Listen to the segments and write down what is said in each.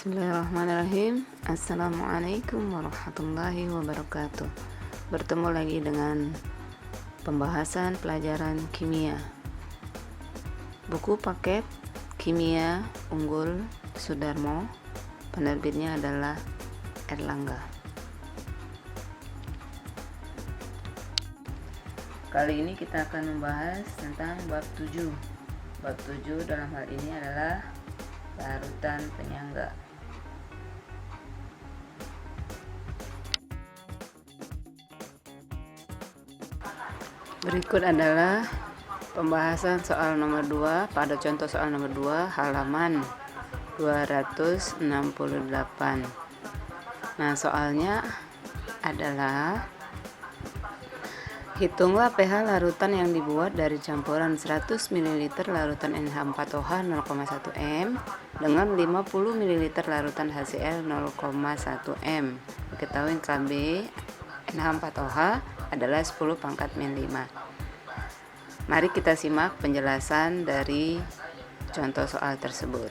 Bismillahirrahmanirrahim. Assalamualaikum warahmatullahi wabarakatuh. Bertemu lagi dengan pembahasan pelajaran kimia. Buku paket Kimia Unggul Sudarmo. Penerbitnya adalah Erlangga. Kali ini kita akan membahas tentang bab 7. Bab 7 dalam hal ini adalah larutan penyangga. Berikut adalah pembahasan soal nomor 2 pada contoh soal nomor 2 halaman 268. Nah, soalnya adalah hitunglah pH larutan yang dibuat dari campuran 100 ml larutan NH4OH 0,1 m dengan 50 ml larutan HCl 0,1 m. Diketahui KB NH4OH adalah 10⁻⁵. Mari kita simak penjelasan dari contoh soal tersebut.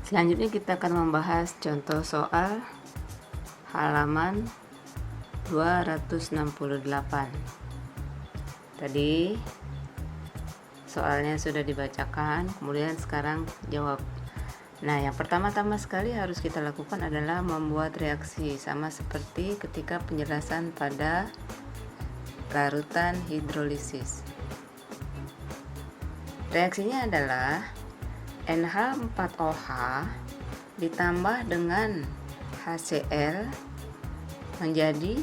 Selanjutnya kita akan membahas contoh soal halaman 268. Tadi soalnya sudah dibacakan, kemudian sekarang jawab. Nah, yang pertama-tama sekali harus kita lakukan adalah membuat reaksi, sama seperti ketika penjelasan pada larutan hidrolisis. Reaksinya adalah NH4OH ditambah dengan HCl menjadi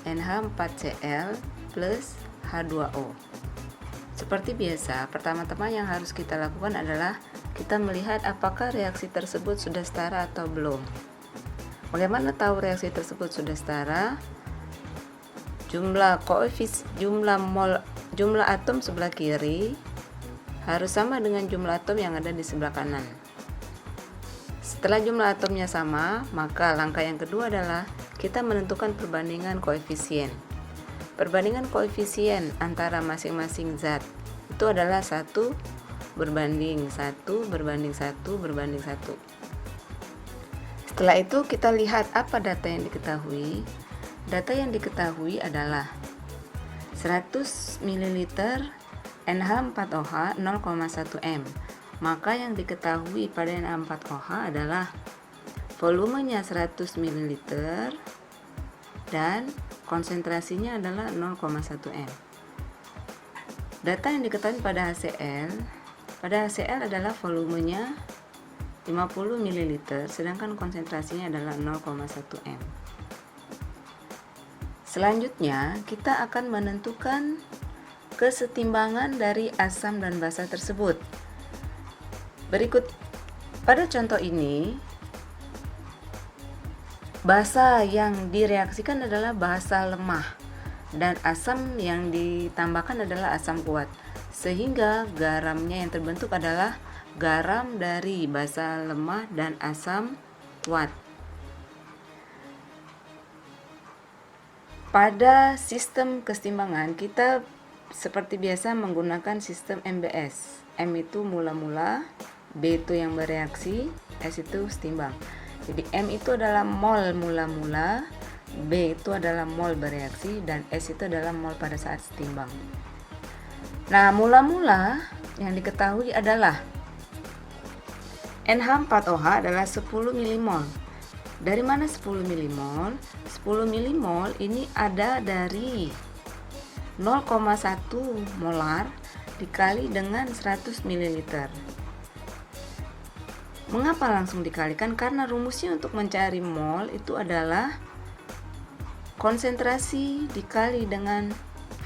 NH4Cl plus H2O. Seperti biasa, pertama-tama yang harus kita lakukan adalah kita melihat apakah reaksi tersebut sudah setara atau belum. Bagaimana tahu reaksi tersebut sudah setara? Jumlah atom sebelah kiri harus sama dengan jumlah atom yang ada di sebelah kanan. Setelah jumlah atomnya sama, maka langkah yang kedua adalah kita menentukan perbandingan koefisien. Perbandingan koefisien antara masing-masing zat itu adalah 1:1 berbanding 1. Setelah itu kita lihat apa data yang diketahui. Data yang diketahui adalah 100 ml NH4OH 0,1 m. Maka yang diketahui pada NH4OH adalah volumenya 100 ml dan konsentrasinya adalah 0,1 m. Data yang diketahui pada HCl adalah volumenya 50 ml sedangkan konsentrasinya adalah 0,1 m. Selanjutnya, kita akan menentukan kesetimbangan dari asam dan basa tersebut. Berikut pada contoh ini, basa yang direaksikan adalah basa lemah dan asam yang ditambahkan adalah asam kuat, sehingga garamnya yang terbentuk adalah garam dari basa lemah dan asam kuat. Pada sistem kesetimbangan kita seperti biasa menggunakan sistem MBS. M itu mula-mula, B itu yang bereaksi, S itu setimbang. Jadi M itu adalah mol mula-mula, B itu adalah mol bereaksi, dan S itu adalah mol pada saat setimbang. Nah, mula-mula yang diketahui adalah NH4OH adalah 10 mmol. Dari mana 10 mmol? 10 mmol ini ada dari 0,1 molar dikali dengan 100 ml. Mengapa langsung dikalikan? Karena rumusnya untuk mencari mol itu adalah konsentrasi dikali dengan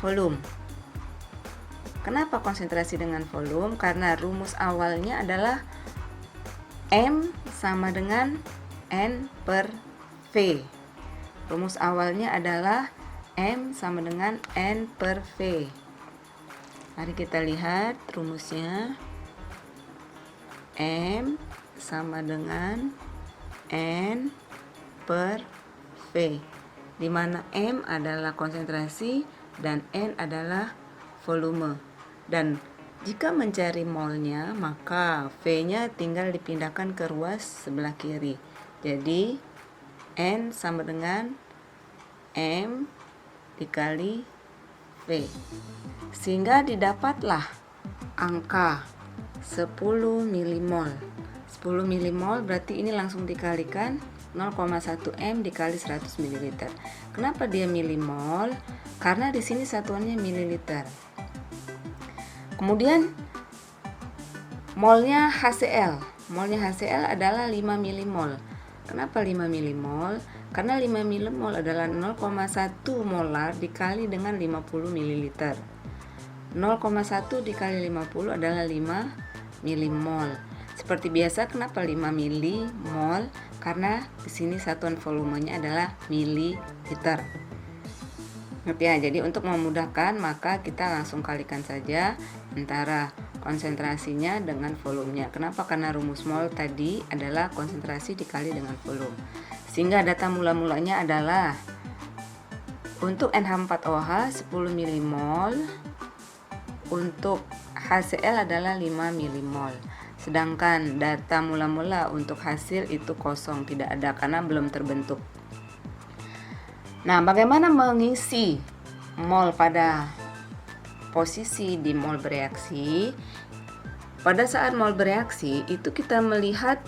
volume. Kenapa konsentrasi dengan volume? Karena rumus awalnya adalah M sama dengan N per V. Rumus awalnya adalah M sama dengan N per V. Mari kita lihat rumusnya. M sama dengan N per V, di mana M adalah konsentrasi dan N adalah volume. Dan Jika mencari molnya, maka V-nya tinggal dipindahkan ke ruas sebelah kiri. Jadi N sama dengan M dikali V. Sehingga didapatlah angka 10 milimol. 10 milimol berarti ini langsung dikalikan 0,1 M dikali 100 ml. Kenapa dia milimol? Karena di sini satuannya mililiter. Kemudian molnya HCl. Molnya HCl adalah 5 milimol. Kenapa 5 milimol? Karena 5 milimol adalah 0,1 molar dikali dengan 50 ml. 0,1 dikali 50 adalah 5 milimol. Seperti biasa, kenapa 5 milimol? Karena di sini satuan volumenya adalah mililiter. Ngerti ya? Jadi untuk memudahkan maka kita langsung kalikan saja antara konsentrasinya dengan volumenya. Kenapa? Karena rumus mol tadi adalah konsentrasi dikali dengan volume. Sehingga data mula-mulanya adalah untuk NH4OH 10 milimol, untuk HCl adalah 5 milimol. Sedangkan data mula-mula untuk hasil itu kosong, tidak ada karena belum terbentuk. Nah, bagaimana mengisi mol pada posisi di mol bereaksi? Pada saat mol bereaksi itu kita melihat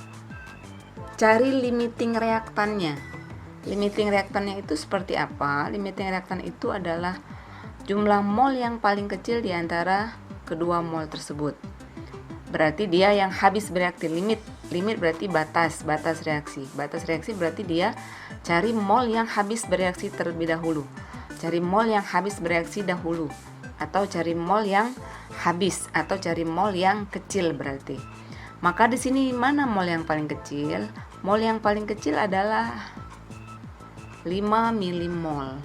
cari limiting reaktannya. Limiting reaktannya itu seperti apa? Limiting reaktan itu adalah jumlah mol yang paling kecil di antara kedua mol tersebut. Berarti dia yang habis bereaksi. Limit berarti batas reaksi. Batas reaksi berarti dia cari mol yang habis bereaksi terlebih dahulu. Cari mol yang habis bereaksi dahulu, atau cari mol yang habis, atau cari mol yang kecil berarti. Maka di sini mana mol yang paling kecil? Mol yang paling kecil adalah 5 milimol.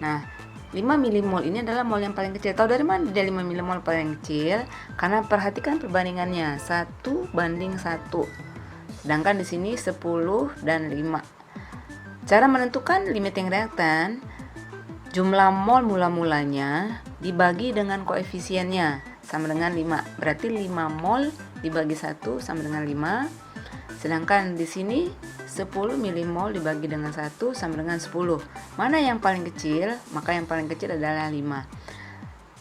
Nah, 5 milimol ini adalah mol yang paling kecil. Tahu dari mana dia 5 milimol paling kecil? Karena perhatikan perbandingannya 1 banding 1. Sedangkan di sini 10 dan 5. Cara menentukan limiting reaktan, jumlah mol mula-mulanya dibagi dengan koefisiennya sama dengan 5. Berarti 5 mol dibagi 1 sama dengan 5. Sedangkan di sini 10 milimol dibagi dengan 1 sama dengan 10. Mana yang paling kecil? Maka yang paling kecil adalah 5.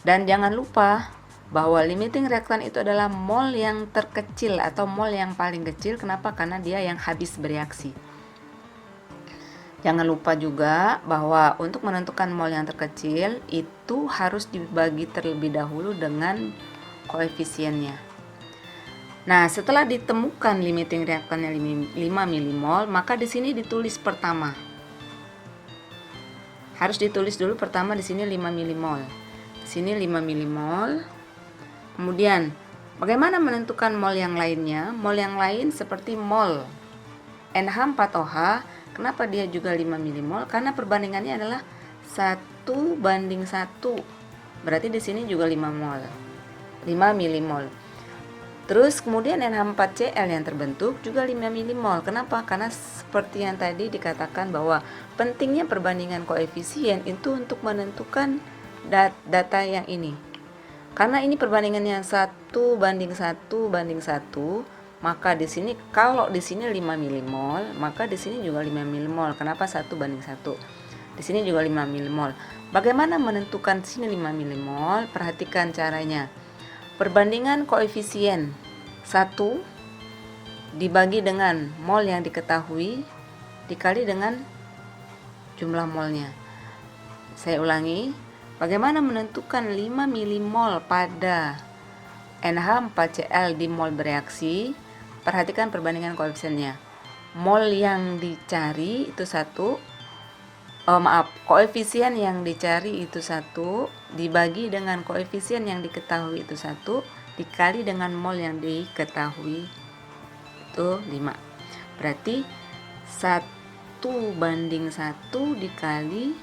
Dan jangan lupa bahwa limiting reaktan itu adalah mol yang terkecil atau mol yang paling kecil. Kenapa? Karena dia yang habis bereaksi. Jangan lupa juga bahwa untuk menentukan mol yang terkecil itu harus dibagi terlebih dahulu dengan koefisiennya. Nah, setelah ditemukan limiting reaktannya 5 milimol, maka di sini ditulis pertama. Harus ditulis dulu pertama di sini 5 milimol. Di sini 5 milimol. Kemudian, bagaimana menentukan mol yang lainnya? Mol yang lain seperti mol NH4OH, kenapa dia juga 5 milimol? Karena perbandingannya adalah 1 banding 1. Berarti di sini juga 5 milimol. Terus kemudian NH4Cl yang terbentuk juga 5 milimol. Kenapa? Karena seperti yang tadi dikatakan bahwa pentingnya perbandingan koefisien itu untuk menentukan data yang ini. Karena ini perbandingannya 1 banding 1 banding 1, maka di sini kalau di sini 5 milimol, maka di sini juga 5 milimol. Kenapa 1 banding 1? Di sini juga 5 milimol. Bagaimana menentukan di sini 5 milimol? Perhatikan caranya. Perbandingan koefisien 1 dibagi dengan mol yang diketahui dikali dengan jumlah molnya. Saya ulangi, bagaimana menentukan 5 milimol pada NH4Cl di mol bereaksi? Perhatikan perbandingan koefisiennya. Mol yang dicari itu 1, koefisien yang dicari itu 1 dibagi dengan koefisien yang diketahui itu 1 dikali dengan mol yang diketahui itu 5. Berarti 1 banding 1 dikali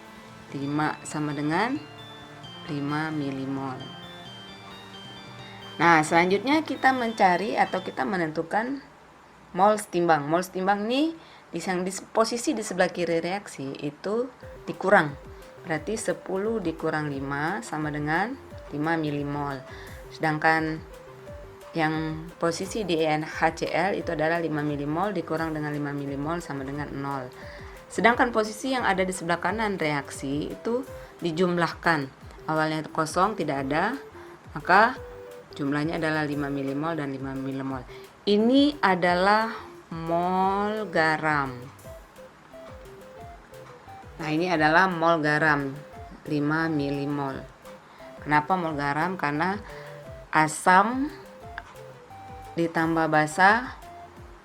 5 sama dengan 5 milimol. Nah, selanjutnya kita mencari atau kita menentukan mol setimbang. Mol setimbang ini di posisi di sebelah kiri reaksi itu dikurang. Berarti 10 dikurang 5 sama dengan 5 milimol. Sedangkan yang posisi di HCl itu adalah 5 milimol dikurang dengan 5 milimol sama dengan 0. Sedangkan posisi yang ada di sebelah kanan reaksi itu dijumlahkan. Awalnya kosong, tidak ada, maka jumlahnya adalah 5 milimol dan 5 milimol. Ini adalah mol garam. Nah, ini adalah mol garam 5 milimol. Kenapa mol garam? Karena asam ditambah basa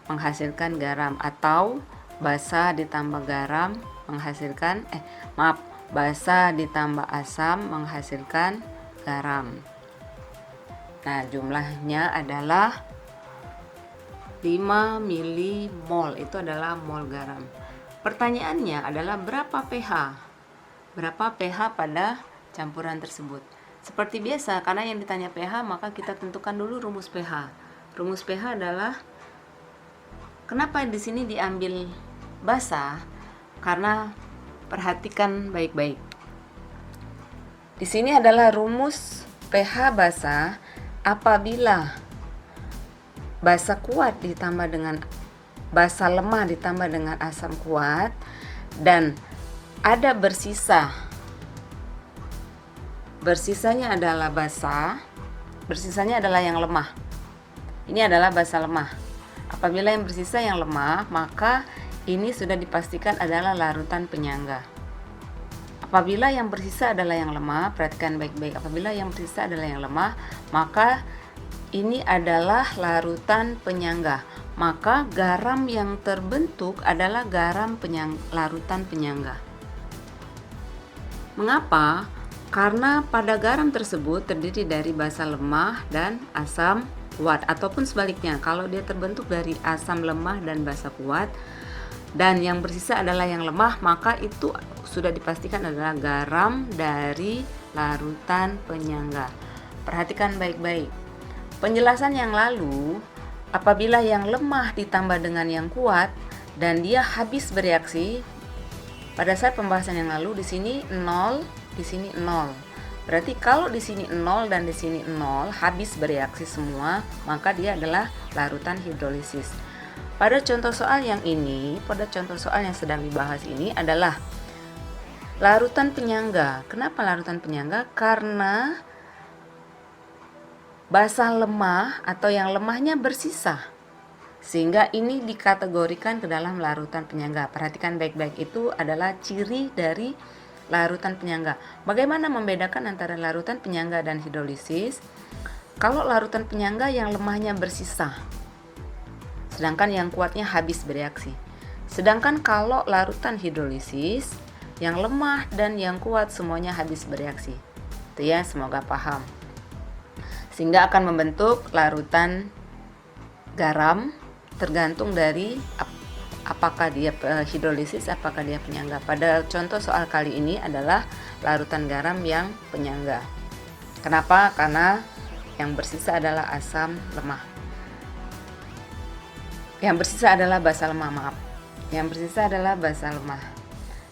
menghasilkan garam, atau basa ditambah garam menghasilkan basa ditambah asam menghasilkan garam. Nah, jumlahnya adalah 5 milimol, itu adalah mol garam. Pertanyaannya adalah berapa pH? Berapa pH pada campuran tersebut? Seperti biasa, karena yang ditanya pH, maka kita tentukan dulu rumus pH. Rumus pH adalah, kenapa di sini diambil basa? Karena perhatikan baik-baik. Di sini adalah rumus pH basa apabila basa kuat ditambah dengan basa lemah ditambah dengan asam kuat dan ada bersisanya adalah basa, bersisanya adalah yang lemah. Ini adalah basa lemah. Apabila yang bersisa yang lemah, maka ini sudah dipastikan adalah larutan penyangga. Apabila yang bersisa adalah yang lemah, perhatikan baik-baik. Apabila yang bersisa adalah yang lemah, maka ini adalah larutan penyangga. Maka garam yang terbentuk adalah garam larutan penyangga. Mengapa? Karena pada garam tersebut terdiri dari basa lemah dan asam kuat, ataupun sebaliknya, kalau dia terbentuk dari asam lemah dan basa kuat dan yang bersisa adalah yang lemah, maka itu sudah dipastikan adalah garam dari larutan penyangga. Perhatikan baik-baik. Penjelasan yang lalu, apabila yang lemah ditambah dengan yang kuat dan dia habis bereaksi, pada saat pembahasan yang lalu di sini 0, di sini 0. Berarti kalau di sini 0 dan di sini 0 habis bereaksi semua, maka dia adalah larutan hidrolisis. Pada contoh soal yang ini, pada contoh soal yang sedang dibahas ini adalah larutan penyangga. Kenapa larutan penyangga? Karena basa lemah atau yang lemahnya bersisa, sehingga ini dikategorikan ke dalam larutan penyangga. Perhatikan baik-baik, itu adalah ciri dari larutan penyangga. Bagaimana membedakan antara larutan penyangga dan hidrolisis? Kalau larutan penyangga yang lemahnya bersisa, sedangkan yang kuatnya habis bereaksi. Sedangkan kalau larutan hidrolisis, yang lemah dan yang kuat semuanya habis bereaksi. Itu ya, semoga paham. Sehingga akan membentuk larutan garam tergantung dari apakah dia hidrolisis, apakah dia penyangga. Pada contoh soal kali ini adalah larutan garam yang penyangga. Kenapa? Karena yang bersisa adalah asam lemah. Yang bersisa adalah basa lemah, Yang bersisa adalah basa lemah.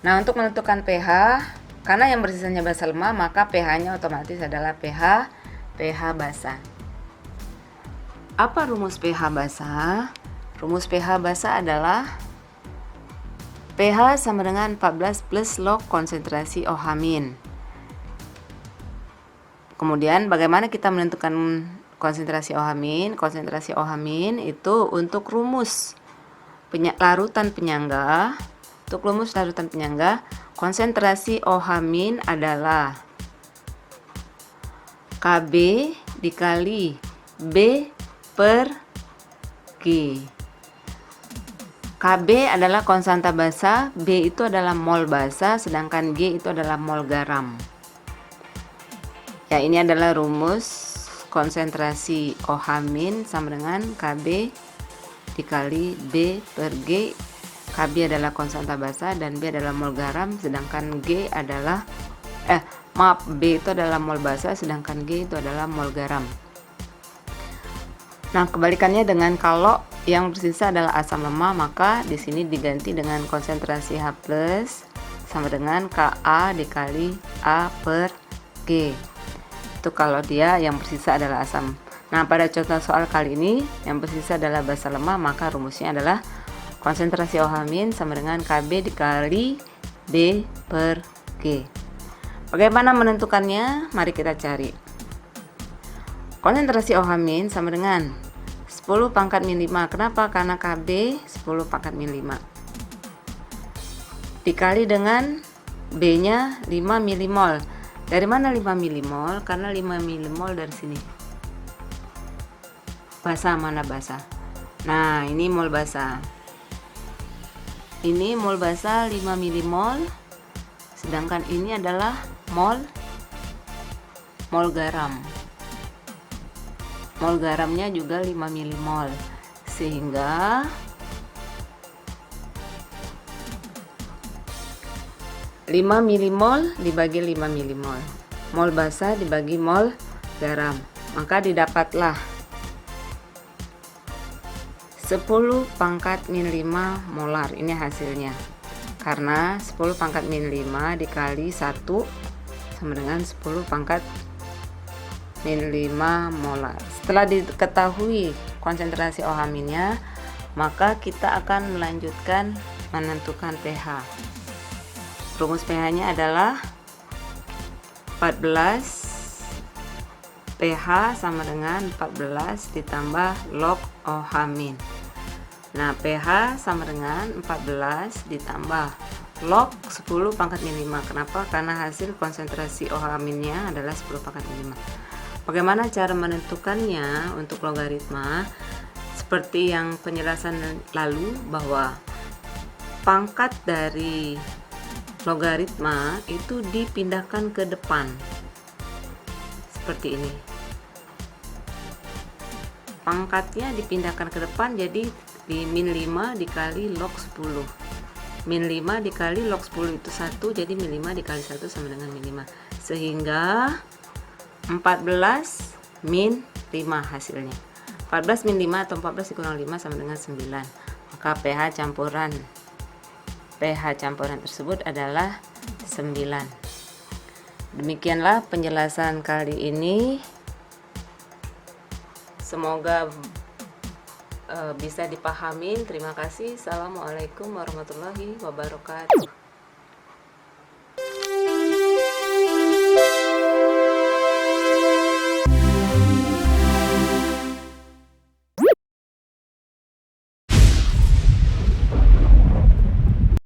Nah, untuk menentukan pH, karena yang bersisanya basa lemah, maka pH-nya otomatis adalah pH basa. Apa rumus pH basa? Rumus pH basa adalah pH sama dengan 14 plus log konsentrasi OH-. Kemudian bagaimana kita menentukan konsentrasi OH-? Konsentrasi OH- itu untuk rumus larutan penyangga. Untuk rumus larutan penyangga, konsentrasi OH- adalah Kb dikali B per G. Kb adalah konstanta basa, B itu adalah mol basa, sedangkan G itu adalah mol garam. Ya, ini adalah rumus konsentrasi OH- sama dengan Kb dikali B per G. Kb adalah konstanta basa dan B adalah mol garam, sedangkan G adalah B itu adalah mol basa, sedangkan G itu adalah mol garam. Nah, kebalikannya dengan kalau yang bersisa adalah asam lemah, maka di sini diganti dengan konsentrasi H+ sama dengan Ka dikali A per G. Itu kalau dia yang bersisa adalah asam. Nah, pada contoh soal kali ini yang bersisa adalah basa lemah, maka rumusnya adalah konsentrasi OH- sama dengan KB dikali B per G. Bagaimana menentukannya? Mari kita cari. Konsentrasi OH- sama dengan 10 pangkat min 5. Kenapa? Karena KB 10 pangkat min 5 dikali dengan B nya 5 milimol. Dari mana 5 milimol? Karena 5 milimol dari sini. Basa, mana basa? Nah, ini mol basa. Ini mol basa 5 milimol. Sedangkan ini adalah mol garam. Mol garamnya juga 5 milimol. Sehingga lima milimol dibagi 5 milimol, mol basa dibagi mol garam, maka didapatlah 10 pangkat min 5 molar. Ini hasilnya, karena 10 pangkat min 5 dikali 1 sama dengan 10 pangkat min 5 molar. Setelah diketahui konsentrasi OH- nya, maka kita akan melanjutkan menentukan pH. Rumus pH-nya adalah 14 pH sama dengan 14 ditambah log OH-. Nah, pH sama dengan 14 ditambah log 10 pangkat min 5. Kenapa? Karena hasil konsentrasi OH-nya adalah 10 pangkat min 5. Bagaimana cara menentukannya untuk logaritma? Seperti yang penjelasan lalu, bahwa pangkat dari logaritma itu dipindahkan ke depan seperti ini. Pangkatnya dipindahkan ke depan, jadi di min 5 dikali log 10. Min 5 dikali log 10 itu 1, jadi min 5 dikali 1 sama dengan min 5. Sehingga 14 min 5 hasilnya. 14 min 5 atau 14 dikurang 5 sama dengan 9. Maka pH campuran tersebut adalah 9. Demikianlah penjelasan kali ini. Semoga bisa dipahami. Terima kasih. Assalamualaikum warahmatullahi wabarakatuh.